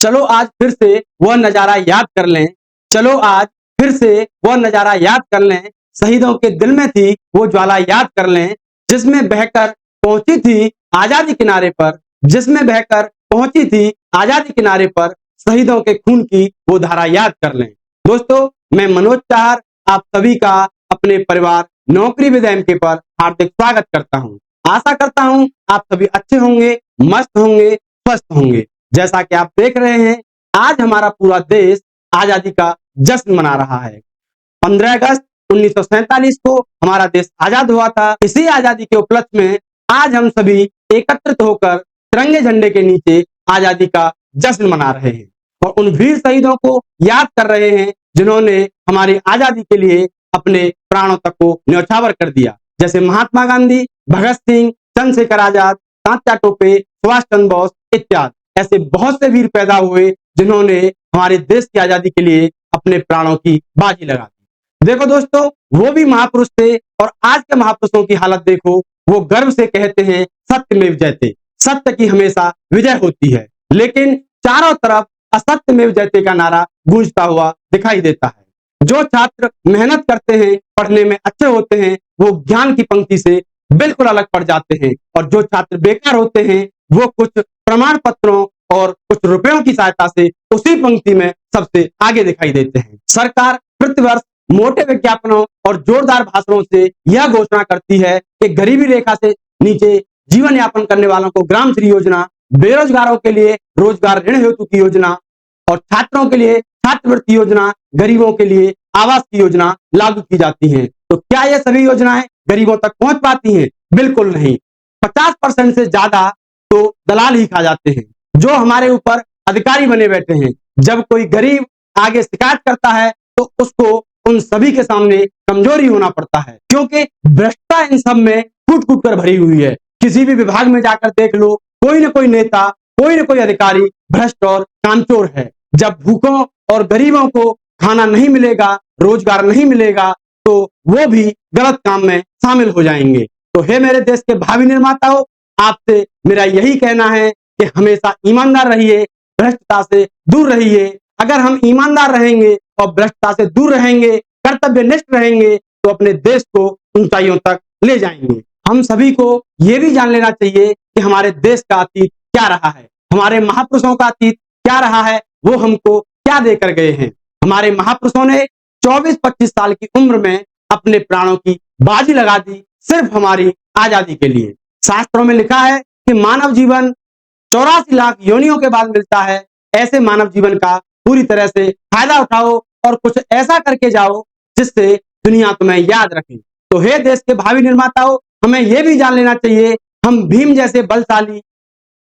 चलो आज फिर से वह नजारा याद कर लें, चलो आज फिर से वह नजारा याद कर लें, शहीदों के दिल में थी वो ज्वाला याद कर लें, जिसमें बहकर पहुंची थी आजादी किनारे पर, जिसमें बहकर पहुंची थी आजादी किनारे पर, शहीदों के खून की वो धारा याद कर लें। दोस्तों, मैं मनोज चाहर आप सभी का अपने परिवार नौकरी विद एमके पर हार्दिक स्वागत करता हूं। आशा करता हूं आप सभी अच्छे होंगे, मस्त होंगे, स्वस्थ होंगे। जैसा कि आप देख रहे हैं, आज हमारा पूरा देश आजादी का जश्न मना रहा है। 15 अगस्त 1947 को हमारा देश आजाद हुआ था। इसी आजादी के उपलक्ष्य में आज हम सभी एकत्रित होकर तिरंगे झंडे के नीचे आजादी का जश्न मना रहे हैं और उन वीर शहीदों को याद कर रहे हैं जिन्होंने हमारी आजादी के लिए अपने प्राणों तक को न्यौछावर कर दिया। जैसे महात्मा गांधी, भगत सिंह, चंद्रशेखर आजाद, तात्या टोपे, सुभाष चंद्र बोस इत्यादि ऐसे बहुत से वीर पैदा हुए जिन्होंने हमारे देश की आजादी के लिए अपने प्राणों की बाजी लगा दी। देखो दोस्तों, वो भी महापुरुष थे और आज के महापुरुषों की हालत देखो, वो गर्व से कहते हैं सत्यमेव जयते, सत्य की हमेशा विजय होती है, लेकिन चारों तरफ असत्यमेव जयते का नारा गूंजता हुआ दिखाई देता है। जो छात्र मेहनत करते हैं, पढ़ने में अच्छे होते हैं, वो ज्ञान की पंक्ति से बिल्कुल अलग पड़ जाते हैं और जो छात्र बेकार होते हैं वो कुछ प्रमाण पत्रों और कुछ रुपयों की सहायता से उसी पंक्ति में सबसे आगे दिखाई देते हैं। सरकार प्रतिवर्ष मोटे विज्ञापनों और जोरदार भाषणों से यह घोषणा करती है कि गरीबी रेखा से नीचे जीवन यापन करने वालों को ग्राम श्री योजना, बेरोजगारों के लिए रोजगार ऋण हेतु की योजना और छात्रों के लिए छात्रवृत्ति योजना, गरीबों के लिए आवास की योजना लागू की जाती है। तो क्या ये सभी योजनाएं गरीबों तक पहुंच पाती हैं? बिल्कुल नहीं। 50% से ज्यादा तो दलाल ही खा जाते हैं, जो हमारे ऊपर अधिकारी बने बैठे हैं। जब कोई गरीब आगे शिकायत करता है तो उसको उन सभी के सामने कमजोरी होना पड़ता है, क्योंकि भ्रष्टता इन सब में कूट कूट कर भरी हुई है। किसी भी विभाग में जाकर देख लो, कोई न कोई नेता, कोई न कोई अधिकारी भ्रष्ट और कामचोर है। जब भूखों और गरीबों को खाना नहीं मिलेगा, रोजगार नहीं मिलेगा, तो वो भी गलत काम में शामिल हो जाएंगे। तो हे मेरे देश के भावी निर्माताओं, आपसे मेरा यही कहना है कि हमेशा ईमानदार रहिए, भ्रष्टता से दूर रहिए। अगर हम ईमानदार रहेंगे और भ्रष्टता से दूर रहेंगे, कर्तव्यनिष्ठ रहेंगे, तो अपने देश को ऊंचाइयों तक ले जाएंगे। हम सभी को ये भी जान लेना चाहिए कि हमारे देश का अतीत क्या रहा है, हमारे महापुरुषों का अतीत क्या रहा है, वो हमको क्या देकर गए हैं। हमारे महापुरुषों ने 24-25 साल की उम्र में अपने प्राणों की बाजी लगा दी सिर्फ हमारी आजादी के लिए। शास्त्रों में लिखा है कि मानव जीवन 84 लाख योनियों के बाद मिलता है। ऐसे मानव जीवन का पूरी तरह से फायदा उठाओ और कुछ ऐसा करके जाओ जिससे दुनिया तुम्हें याद रखे। तो हे देश के भावी निर्माताओं, हमें यह भी जान लेना चाहिए, हम भीम जैसे बलशाली,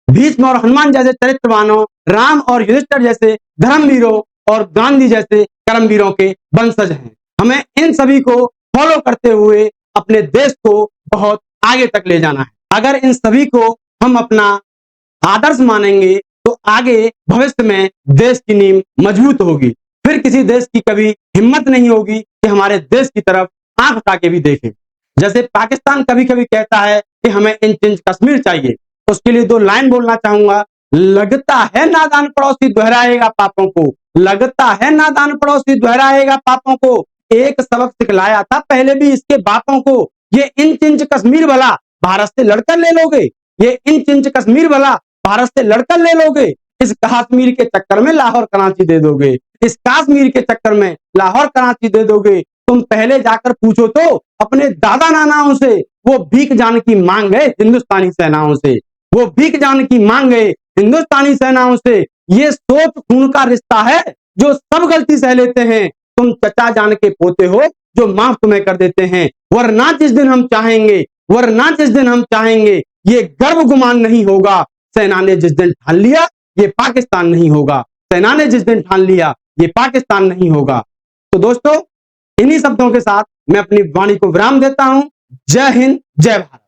भीष्म और हनुमान जैसे चरित्रवानों, राम और युधिष्ठिर जैसे धर्मवीरों और गांधी जैसे कर्मवीरों के वंशज हैं। हमें इन सभी को फॉलो करते हुए अपने देश को बहुत आगे तक ले जाना है। अगर इन सभी को हम अपना आदर्श मानेंगे तो आगे भविष्य में देश की नींव मजबूत होगी। फिर किसी देश की कभी हिम्मत नहीं होगी कि हमारे देश की तरफ आंख उठा के भी देखे। जैसे पाकिस्तान कभी कभी कहता है कि हमें इंच इंच कश्मीर चाहिए, उसके लिए 2 लाइन बोलना चाहूंगा। लगता है नादान पड़ोसी दोहराएगा पापों को, लगता है नादान पड़ोसी दोहराएगा पापों को, एक सबक सिखलाया था पहले भी इसके बापों को। ये इंच इंच कश्मीर भला भारत से लड़कर ले लोगे, ये इंच इंच कश्मीर भला भारत से लड़कर ले लोगे। इस कश्मीर के चक्कर में लाहौर कराची दे दोगे, इस कश्मीर के चक्कर में लाहौर कराची दे दोगे। तुम पहले जाकर पूछो तो अपने दादा नानाओं से, वो भीख जान की मांग है हिंदुस्तानी सेनाओं से, वो भीख जान की मांग है हिंदुस्तानी सेनाओं से। ये सोच खून का रिश्ता है जो सब गलती सह लेते हैं। तुम चचा जान के पोते हो जो माफ तुम्हें कर देते हैं। वरना जिस दिन हम चाहेंगे, वरना जिस दिन हम चाहेंगे, ये गर्व गुमान नहीं होगा। सेना ने जिस दिन ठान लिया ये पाकिस्तान नहीं होगा, सेना ने जिस दिन ठान लिया ये पाकिस्तान नहीं होगा। तो दोस्तों, इन्हीं शब्दों के साथ मैं अपनी वाणी को विराम देता हूं। जय हिंद, जय भारत।